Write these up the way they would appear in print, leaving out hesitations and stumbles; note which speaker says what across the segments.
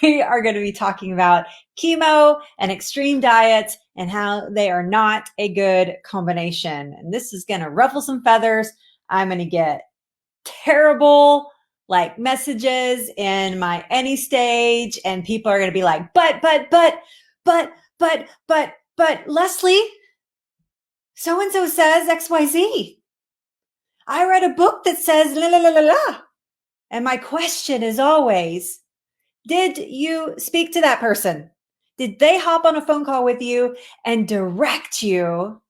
Speaker 1: we are going to be talking about chemo and extreme diets and how they are not a good combination. And this is going to ruffle some feathers. I'm going to get terrible like messages in my any stage, and people are going to be like, but Leslie, so and so says XYZ. I read a book that says la la la la la. And my question is always, did you speak to that person? Did they hop on a phone call with you and direct you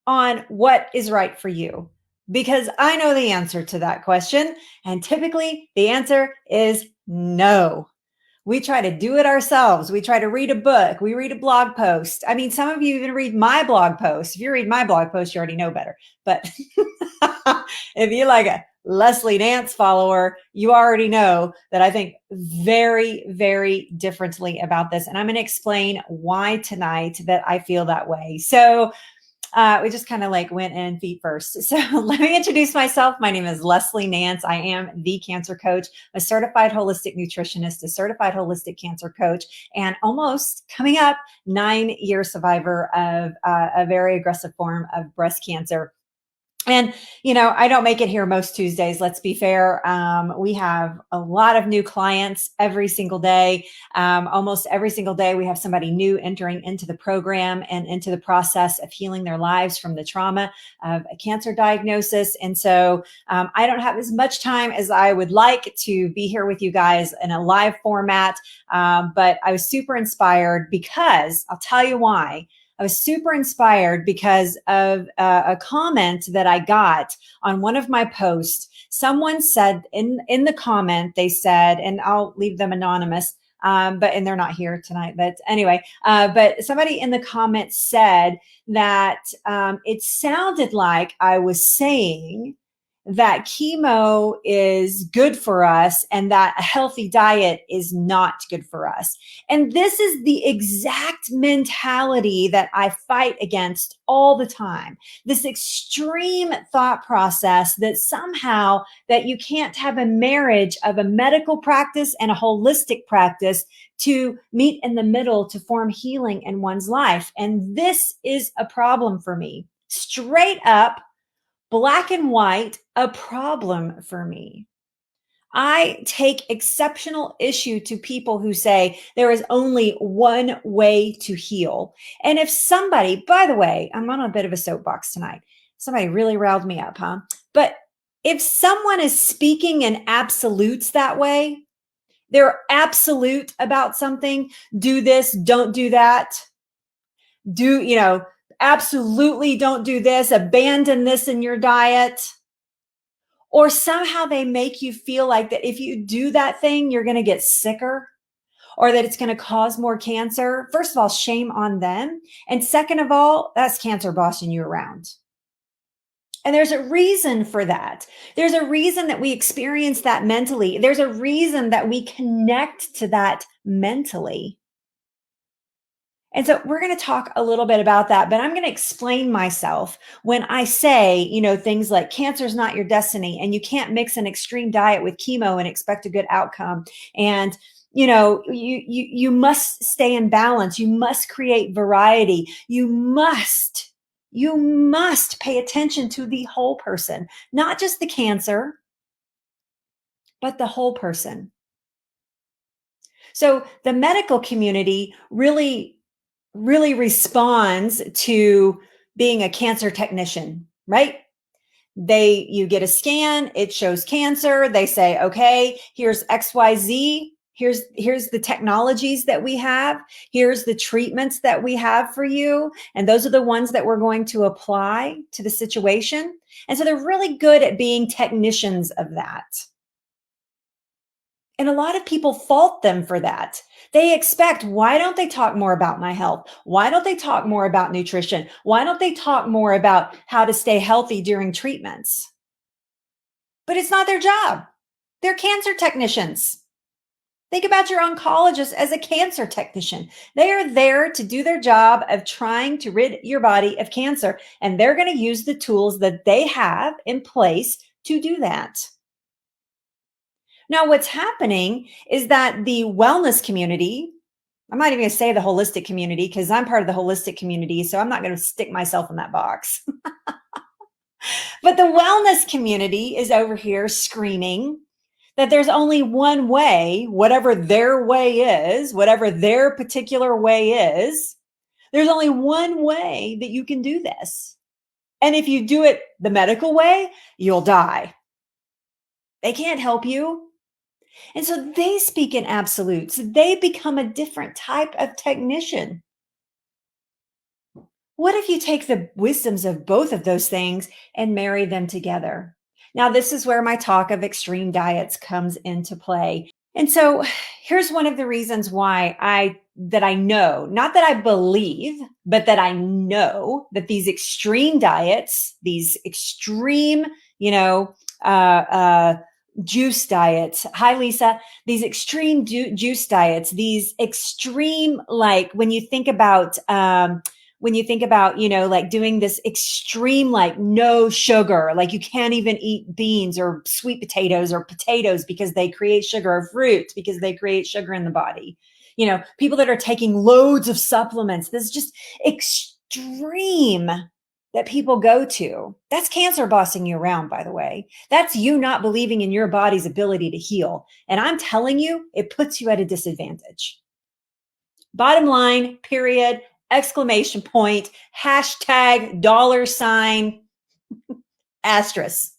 Speaker 1: on what is right for you? Because I know the answer to that question. And typically the answer is no. We try to do it ourselves. We try to read a book. We read a blog post. I mean, some of you even read my blog post. If you read my blog post, you already know better. But if you're like a Leslie Nance follower, you already know that I think very, very differently about this. And I'm going to explain why tonight that I feel that way. So we just kind of like went in feet first. So let me introduce myself. My name is Leslie Nance. I am the cancer coach, a certified holistic nutritionist, a certified holistic cancer coach, and almost coming up 9-year survivor of a very aggressive form of breast cancer. And, you know, I don't make it here most Tuesdays. Let's be fair. We have a lot of new clients every single day. Almost every single day, we have somebody new entering into the program and into the process of healing their lives from the trauma of a cancer diagnosis. And so I don't have as much time as I would like to be here with you guys in a live format. But I was super inspired because I'll tell you why. I was super inspired because of a comment that I got on one of my posts. Someone said in the comment, they said, and I'll leave them anonymous, and they're not here tonight. But anyway, but somebody in the comments said that it sounded like I was saying that chemo is good for us and that a healthy diet is not good for us. And this is the exact mentality that I fight against all the time. This extreme thought process that somehow that you can't have a marriage of a medical practice and a holistic practice to meet in the middle to form healing in one's life. And this is a problem for me. Straight up, black and white, a problem for me. I take exceptional issue to people who say there is only one way to heal. And if somebody, by the way, I'm on a bit of a soapbox tonight. Somebody really riled me up, huh? But if someone is speaking in absolutes that way, they're absolute about something, do this, don't do that, absolutely don't do this, abandon this in your diet. Or somehow they make you feel like that if you do that thing, you're going to get sicker or that it's going to cause more cancer. First of all, shame on them. And second of all, that's cancer bossing you around. And there's a reason for that. There's a reason that we experience that mentally. There's a reason that we connect to that mentally. And so we're going to talk a little bit about that, but I'm going to explain myself when I say, things like cancer is not your destiny and you can't mix an extreme diet with chemo and expect a good outcome. And, you must stay in balance. You must create variety. You must pay attention to the whole person, not just the cancer, but the whole person. So the medical community really responds to being a cancer technician, right? You get a scan, it shows cancer. They say, okay, here's XYZ. Here's the technologies that we have. Here's the treatments that we have for you. And those are the ones that we're going to apply to the situation. And so they're really good at being technicians of that. And a lot of people fault them for that. They expect, why don't they talk more about my health? Why don't they talk more about nutrition? Why don't they talk more about how to stay healthy during treatments? But it's not their job. They're cancer technicians. Think about your oncologist as a cancer technician. They are there to do their job of trying to rid your body of cancer, and they're going to use the tools that they have in place to do that. Now, what's happening is that the wellness community, I'm not even going to say the holistic community because I'm part of the holistic community. So I'm not going to stick myself in that box. But the wellness community is over here screaming that there's only one way, whatever their way is, whatever their particular way is, there's only one way that you can do this. And if you do it the medical way, you'll die. They can't help you. And so they speak in absolutes. They become a different type of technician. What if you take the wisdoms of both of those things and marry them together? Now, this is where my talk of extreme diets comes into play. And so here's one of the reasons why I know, not that I believe, but that I know that these extreme diets, these extreme, you know, juice diets. Hi, Lisa. These extreme juice diets, these extreme, like when you think about, like doing this extreme, like no sugar, like you can't even eat beans or sweet potatoes or potatoes because they create sugar, or fruit because they create sugar in the body. People that are taking loads of supplements, this is just extreme that people go to. That's cancer bossing you around, by the way. That's you not believing in your body's ability to heal. And I'm telling you, it puts you at a disadvantage. Bottom line, period, exclamation point, hashtag, $, asterisk.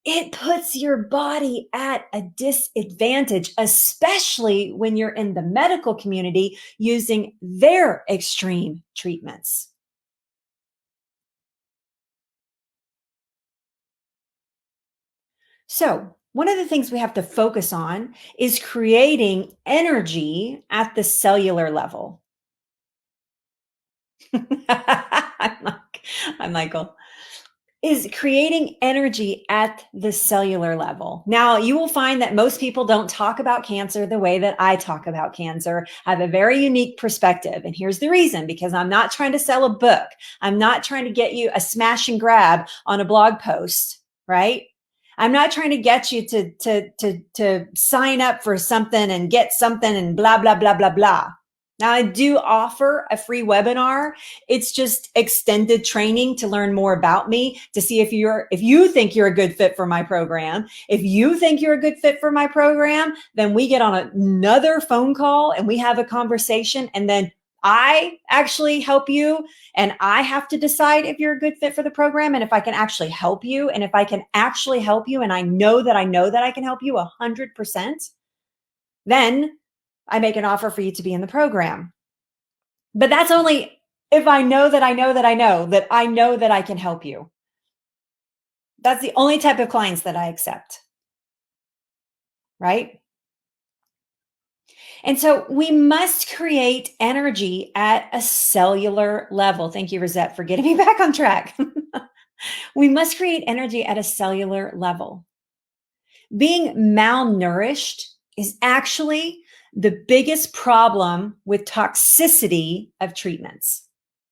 Speaker 1: It puts your body at a disadvantage, especially when you're in the medical community using their extreme treatments. So, one of the things we have to focus on is creating energy at the cellular level. I'm Michael. Is creating energy at the cellular level. Now, you will find that most people don't talk about cancer the way that I talk about cancer. I have a very unique perspective. And here's the reason, because I'm not trying to sell a book. I'm not trying to get you a smash and grab on a blog post, right? I'm not trying to get you to sign up for something and get something and blah, blah, blah, blah, blah. Now, I do offer a free webinar. It's just extended training to learn more about me, to see if you think you're a good fit for my program. If you think you're a good fit for my program, then we get on another phone call and we have a conversation, and then I actually help you, and I have to decide if you're a good fit for the program and if I can actually help you. And if I can actually help you, and I know that I can help you 100%, then I make an offer for you to be in the program. But that's only if I know that I know that I know that I know that I can help you. That's the only type of clients that I accept. Right? And so we must create energy at a cellular level. Thank you, Rosette, for getting me back on track. We must create energy at a cellular level. Being malnourished is actually the biggest problem with toxicity of treatments.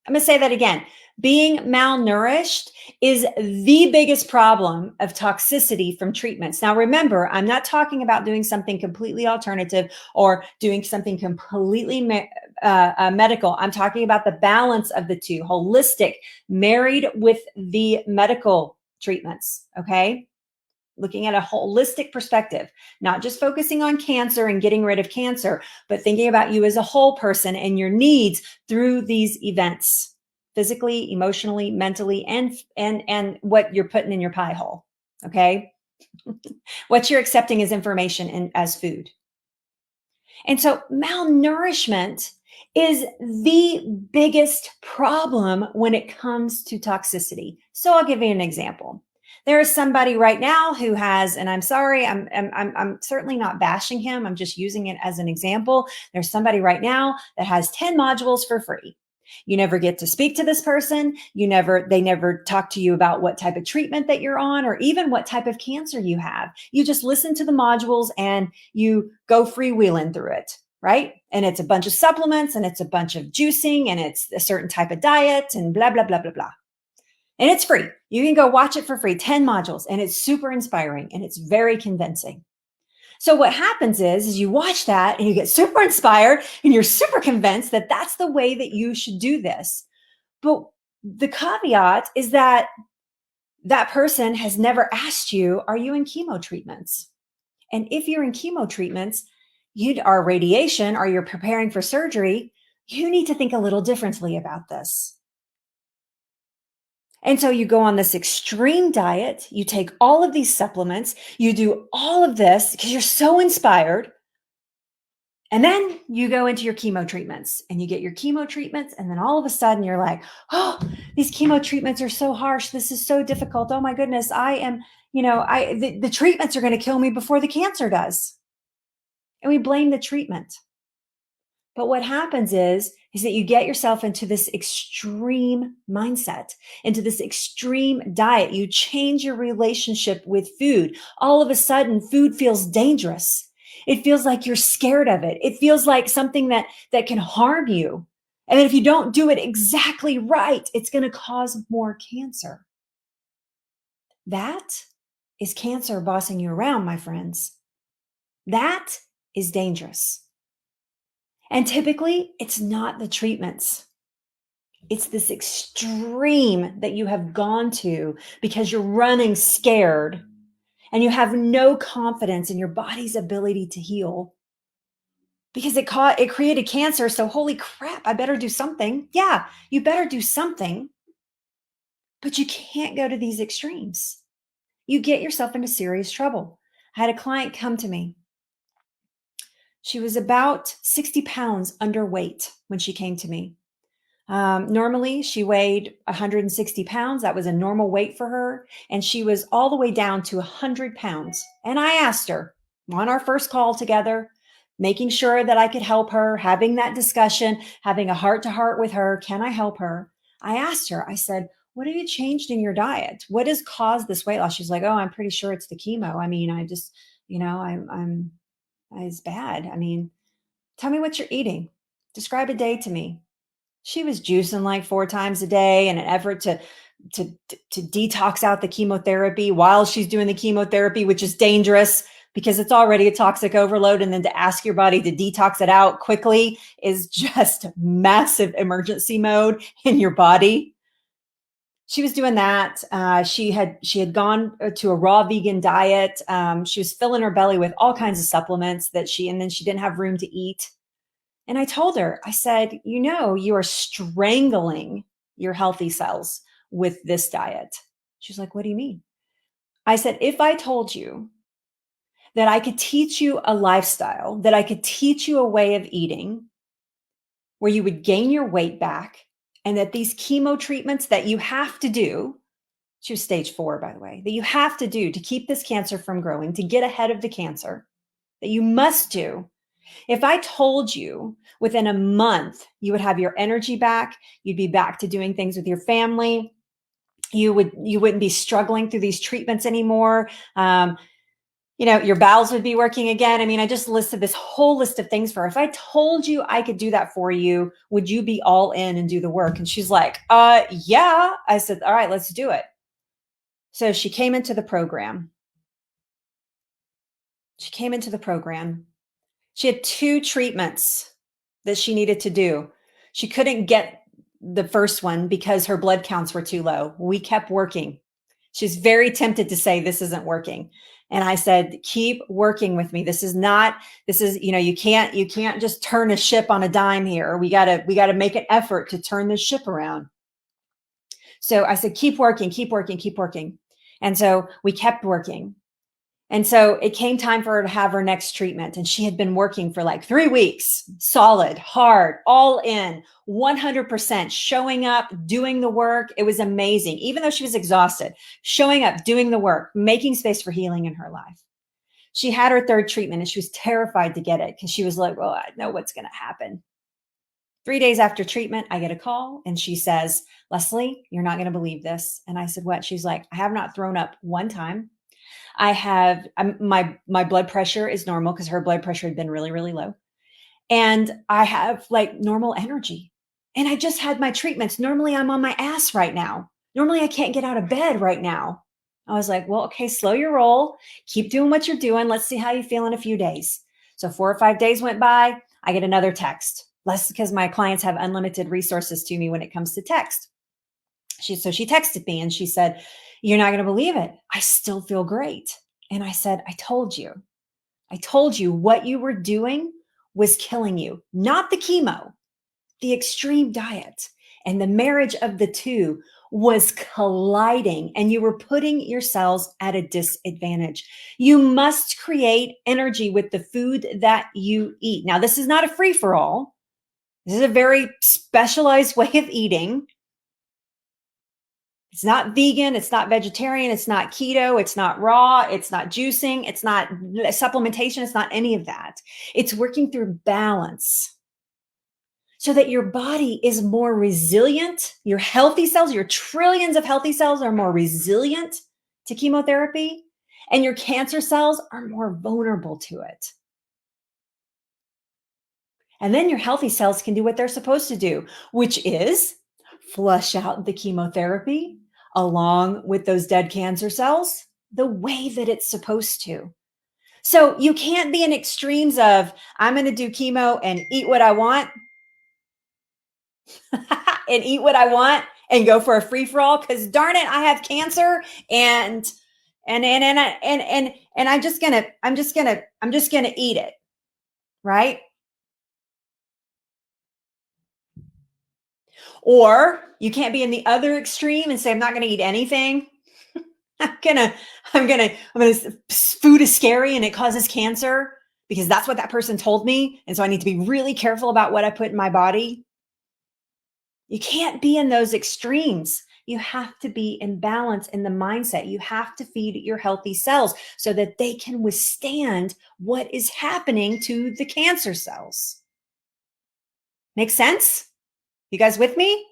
Speaker 1: I'm going to say that again. Being malnourished is the biggest problem of toxicity from treatments. Now, remember, I'm not talking about doing something completely alternative or doing something completely medical. I'm talking about the balance of the two, holistic, married with the medical treatments. Okay. Looking at a holistic perspective, not just focusing on cancer and getting rid of cancer, but thinking about you as a whole person and your needs through these events, physically, emotionally, mentally, and what you're putting in your pie hole. Okay. What you're accepting as information and as food. And so malnourishment is the biggest problem when it comes to toxicity. So I'll give you an example. There is somebody right now who has, and I'm sorry, I'm certainly not bashing him. I'm just using it as an example. There's somebody right now that has 10 modules for free. You never get to speak to this person. They never talk to you about what type of treatment that you're on or even what type of cancer you have. You just listen to the modules and you go freewheeling through it, right? And it's a bunch of supplements and it's a bunch of juicing and it's a certain type of diet and blah, blah, blah, blah, blah. And it's free. You can go watch it for free, 10 modules, and it's super inspiring and it's very convincing. So what happens is you watch that and you get super inspired and you're super convinced that that's the way that you should do this. But the caveat is that that person has never asked you, are you in chemo treatments? And if you're in chemo treatments, you are radiation or you're preparing for surgery, you need to think a little differently about this. And so you go on this extreme diet, you take all of these supplements, you do all of this because you're so inspired. And then you go into your chemo treatments and you get your chemo treatments. And then all of a sudden you're like, oh, these chemo treatments are so harsh. This is so difficult. Oh my goodness. I am, the treatments are going to kill me before the cancer does. And we blame the treatment. But what happens is that you get yourself into this extreme mindset, into this extreme diet. You change your relationship with food. All of a sudden, food feels dangerous. It feels like you're scared of it. It feels like something that can harm you. And if you don't do it exactly right, it's going to cause more cancer. That is cancer bossing you around, my friends. That is dangerous. And typically, it's not the treatments. It's this extreme that you have gone to because you're running scared and you have no confidence in your body's ability to heal because it created cancer. So holy crap, I better do something. Yeah, you better do something, but you can't go to these extremes. You get yourself into serious trouble. I had a client come to me. She was about 60 pounds underweight when she came to me. Normally, she weighed 160 pounds. That was a normal weight for her. And she was all the way down to 100 pounds. And I asked her on our first call together, making sure that I could help her, having that discussion, having a heart to heart with her. Can I help her? I asked her, I said, what have you changed in your diet? What has caused this weight loss? She's like, oh, I'm pretty sure it's the chemo. I mean, I just, it's bad. I mean, tell me what you're eating. Describe a day to me. She was juicing like 4 times a day in an effort to detox out the chemotherapy while she's doing the chemotherapy, which is dangerous because it's already a toxic overload. And then to ask your body to detox it out quickly is just massive emergency mode in your body. She was doing that. She had gone to a raw vegan diet. She was filling her belly with all kinds of supplements and then she didn't have room to eat. And I told her, I said, you are strangling your healthy cells with this diet. She's like, what do you mean? I said, if I told you that I could teach you a lifestyle, that I could teach you a way of eating where you would gain your weight back, and that these chemo treatments that you have to do, she was stage 4, by the way, that you have to do to keep this cancer from growing, to get ahead of the cancer, that you must do. If I told you within a month you would have your energy back, you'd be back to doing things with your family, you wouldn't be struggling through these treatments anymore. Your bowels would be working again. I mean, I just listed this whole list of things for her. If I told you I could do that for you, would you be all in and do the work? And she's like, yeah. I said, all right, let's do it. So she came into the program. She had 2 treatments that she needed to do. She couldn't get the first one because her blood counts were too low. We kept working. She's very tempted to say this isn't working. And I said, keep working with me. You can't just turn a ship on a dime here. We got to make an effort to turn this ship around. So I said, keep working, keep working, keep working. And so we kept working. And so it came time for her to have her next treatment. And she had been working for like 3 weeks, solid, hard, all in, 100%, showing up, doing the work. It was amazing. Even though she was exhausted, showing up, doing the work, making space for healing in her life. She had her 3rd treatment and she was terrified to get it because she was like, well, I know what's going to happen. 3 days after treatment, I get a call and she says, Leslie, you're not going to believe this. And I said, what? She's like, I have not thrown up one time. My blood pressure is normal because her blood pressure had been really, really low. And I have like normal energy. And I just had my treatments. Normally I'm on my ass right now. Normally, I can't get out of bed right now. I was like, well, okay, slow your roll. Keep doing what you're doing. Let's see how you feel in a few days. So 4 or 5 days went by. I get another text. Less because my clients have unlimited resources to me when it comes to text. So she texted me and she said, "You're not going to believe it. I still feel great." And I said, I told you what you were doing was killing you, not the chemo, the extreme diet and the marriage of the two was colliding, and you were putting your cells at a disadvantage. You must create energy with the food that you eat. Now, this is not a free for all. This is a very specialized way of eating. It's not vegan, it's not vegetarian, it's not keto, it's not raw, it's not juicing, it's not supplementation, it's not any of that. It's working through balance so that your body is more resilient. Your healthy cells, your trillions of healthy cells are more resilient to chemotherapy, and your cancer cells are more vulnerable to it. And then your healthy cells can do what they're supposed to do, which is flush out the chemotherapy along with those dead cancer cells the way that it's supposed to. So you can't be in extremes of, I'm going to do chemo and eat what I want and eat what I want and go for a free for all, because darn it, I have cancer and I'm just gonna eat it, right? Or you can't be in the other extreme and say, I'm not gonna eat anything. I'm gonna, food is scary and it causes cancer because that's what that person told me. And so I need to be really careful about what I put in my body. You can't be in those extremes. You have to be in balance in the mindset. You have to feed your healthy cells so that they can withstand what is happening to the cancer cells. Make sense? You guys with me?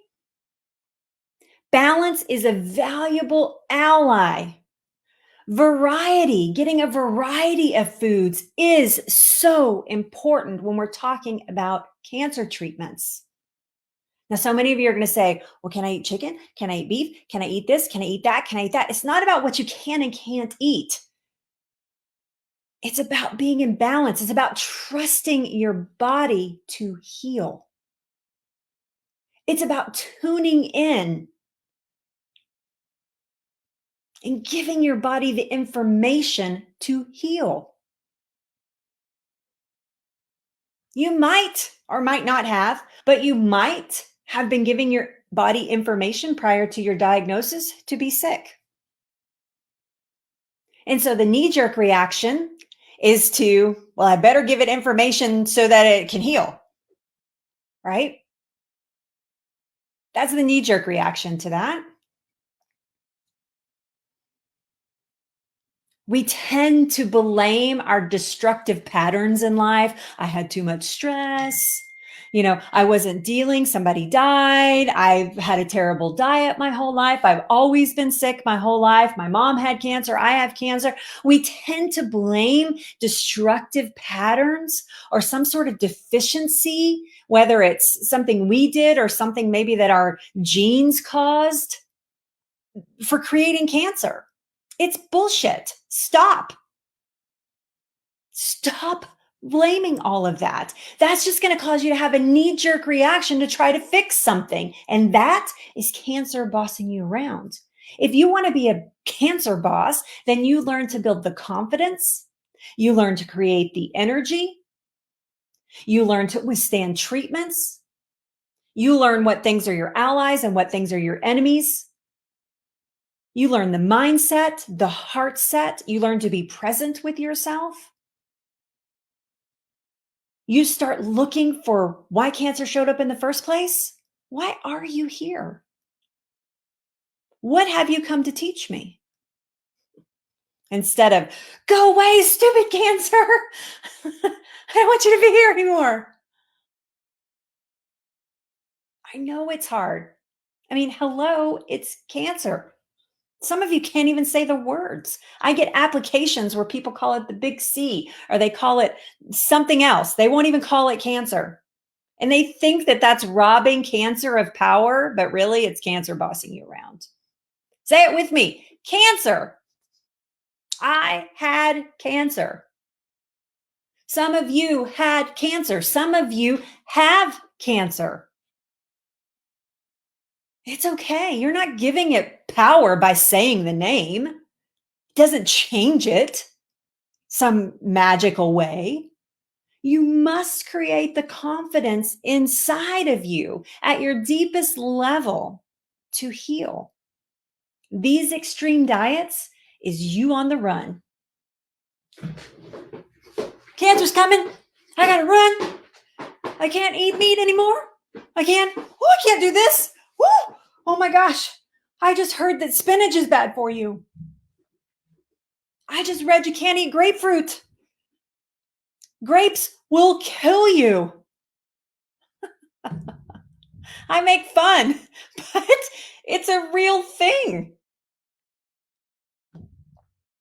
Speaker 1: Balance is a valuable ally. Variety, getting a variety of foods is so important when we're talking about cancer treatments. Now, so many of you are going to say, well, can I eat chicken? Can I eat beef? Can I eat this? Can I eat that? Can I eat that? It's not about what you can and can't eat. It's about being in balance. It's about trusting your body to heal. It's about tuning in and giving your body the information to heal. You might or might not have, but you might have been giving your body information prior to your diagnosis to be sick. And so the knee jerk reaction is to, well, I better give it information so that it can heal, right? That's the knee jerk reaction to that. We tend to blame our destructive patterns in life. I had too much stress. I wasn't dealing, somebody died. I've had a terrible diet my whole life. I've always been sick my whole life. My mom had cancer. I have cancer. We tend to blame destructive patterns or some sort of deficiency, whether it's something we did or something maybe that our genes caused, for creating cancer. It's bullshit. Stop. Stop blaming all of that. That's just going to cause you to have a knee jerk reaction to try to fix something. And that is cancer bossing you around. If you want to be a cancer boss, then you learn to build the confidence. You learn to create the energy. You learn to withstand treatments. You learn what things are your allies and what things are your enemies. You learn the mindset, the heart set. You learn to be present with yourself. You start looking for why cancer showed up in the first place. Why are you here? What have you come to teach me? Instead of, go away, stupid cancer. I don't want you to be here anymore. I know it's hard. I mean, hello, it's cancer. Some of you can't even say the words. I get applications where people call it the big C or they call it something else. They won't even call it cancer. And they think that that's robbing cancer of power, but really it's cancer bossing you around. Say it with me. Cancer. I had cancer. Some of you had cancer. Some of you have cancer. It's okay. You're not giving it power by saying the name. It doesn't change it some magical way. You must create the confidence inside of you at your deepest level to heal. These extreme diets is you on the run. Cancer's coming. I gotta run. I can't eat meat anymore. I can't do this. Woo! Oh my gosh. I just heard that spinach is bad for you. I just read you can't eat grapefruit. Grapes will kill you. I make fun, but it's a real thing.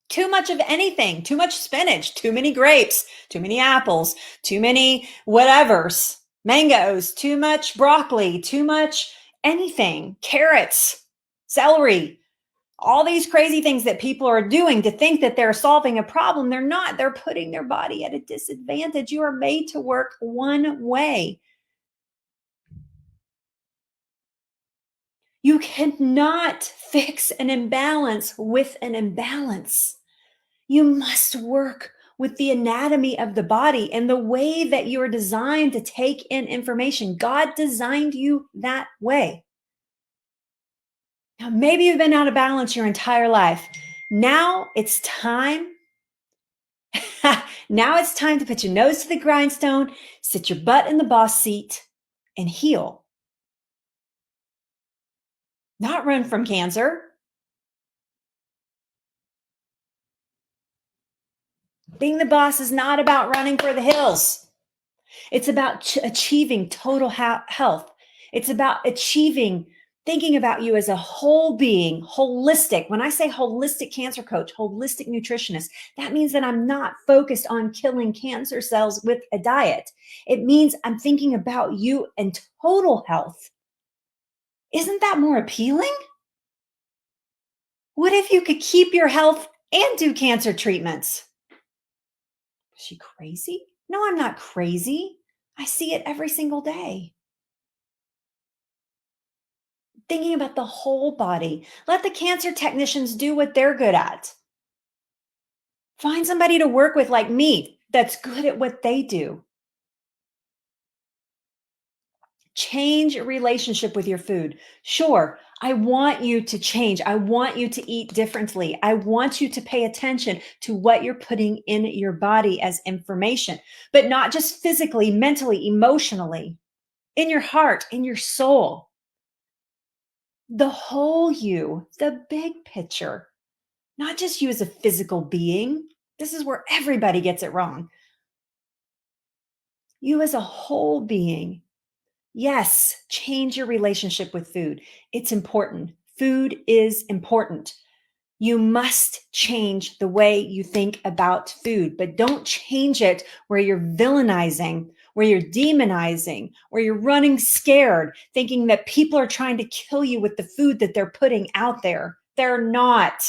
Speaker 1: Too much of anything, too much spinach, too many grapes, too many apples, too many whatevers, mangoes, too much broccoli, too much anything, carrots, celery, all these crazy things that people are doing to think that they're solving a problem. They're not. They're putting their body at a disadvantage. You are made to work one way. You cannot fix an imbalance with an imbalance. You must work with the anatomy of the body and the way that you are designed to take in information. God designed you that way. Now, maybe you've been out of balance your entire life. Now it's time. Now it's time to put your nose to the grindstone, sit your butt in the boss seat, and heal. Not run from cancer. Being the boss is not about running for the hills. It's about achieving total health. It's about thinking about you as a whole being, holistic. When I say holistic cancer coach, holistic nutritionist, that means that I'm not focused on killing cancer cells with a diet. It means I'm thinking about you and total health. Isn't that more appealing? What if you could keep your health and do cancer treatments? Is she crazy? No, I'm not crazy. I see it every single day. Thinking about the whole body. Let the cancer technicians do what they're good at. Find somebody to work with like me that's good at what they do. Change your relationship with your food. Sure, I want you to change. I want you to eat differently. I want you to pay attention to what you're putting in your body as information, but not just physically, mentally, emotionally, in your heart, in your soul. The whole you, the big picture, not just you as a physical being. This is where everybody gets it wrong. You as a whole being. Yes, change your relationship with food. It's important. Food is important. You must change the way you think about food, but don't change it where you're villainizing, where you're demonizing, where you're running scared, thinking that people are trying to kill you with the food that they're putting out there. They're not.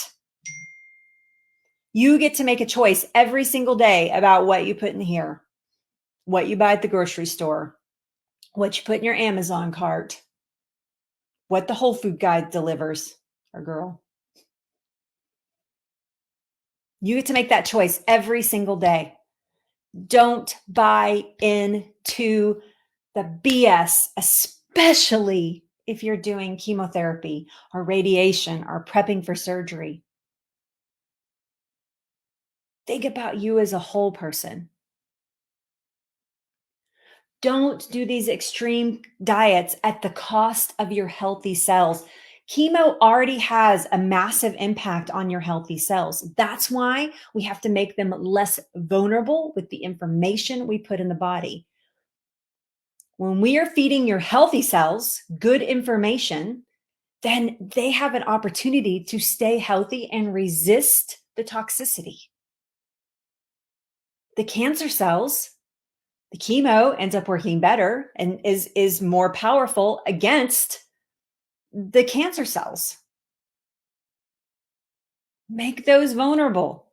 Speaker 1: You get to make a choice every single day about what you put in here, what you buy at the grocery store, what you put in your Amazon cart, what the Whole Food Guide delivers, or girl. You get to make that choice every single day. Don't buy into the BS, especially if you're doing chemotherapy or radiation or prepping for surgery. Think about you as a whole person. Don't do these extreme diets at the cost of your healthy cells. Chemo already has a massive impact on your healthy cells. That's why we have to make them less vulnerable with the information we put in the body. When we are feeding your healthy cells good information, then they have an opportunity to stay healthy and resist the toxicity. The cancer cells, the chemo ends up working better and is more powerful against the cancer cells. make those vulnerable.